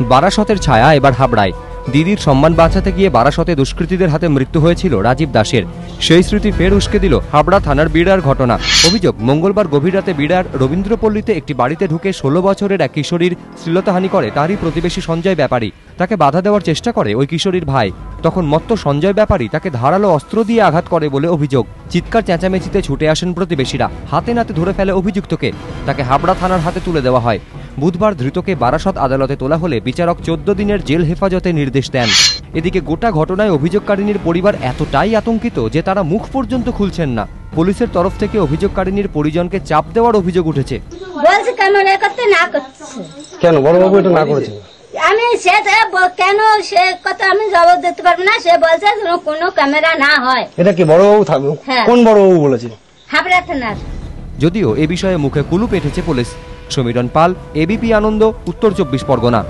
বারাসতের ছায়া এবার হাবড়ায়। দিদির সম্মান বাঁচাতে গিয়ে বারাসতে দুষ্কৃতীদের হাতে মৃত্যু হয়েছিল রাজীব দাসের। সেই স্মৃতি ফের উস্কে দিল হাবড়া থানার বিড়ার ঘটনা। অভিযোগ, মঙ্গলবার গভীর রাতে বিড়ার রবীন্দ্রপল্লীতে একটি বাড়িতে ঢুকে 16 বছরের এক কিশোরীর শ্লীলতাহানি করে তারই প্রতিবেশী সঞ্জয় ব্যাপারী। তাকে বাধা দেওয়ার চেষ্টা করে ওই কিশোরীর ভাই। তখন মত্ত সঞ্জয় ব্যাপারী তাকে ধারালো অস্ত্র দিয়ে আঘাত করে বলে অভিযোগ। চিৎকার চেঁচামেচিতে ছুটে আসেন প্রতিবেশীরা, হাতে নাতে ধরে ফেলে অভিযুক্তকে। তাকে হাবড়া থানার হাতে তুলে দেওয়া হয়। বুধবার ধৃতকে বারাসত আদালতে তোলা হলে বিচারক 14 দিনের জেল হেফাজতে নির্দেশ দেন। এদিকে গোটা ঘটনায় অভিযোগকারিনীর পরিবার এতটাই আতঙ্কিত যে তারা মুখ পর্যন্ত খুলছেন না। পুলিশের তরফ থেকে অভিযোগকারিনীর পরিজনকে চাপ দেওয়ার অভিযোগ উঠেছে। কেন বড়বাবু এটা না করেছে? আমি সে কেন সে কথা আমি জবাব দিতে পারবো না। সে বলছে কোনো ক্যামেরা না হয়। এটা কি বড়বাবু থাকবে? কোন বড়বাবু বলেছে? হাবড়া থানার। যদিও এ বিষয়ে মুখে কুলুপ এঁটেছে পুলিশ। সমীরণ পাল, এবিপি আনন্দ, উত্তর 24 পরগনা।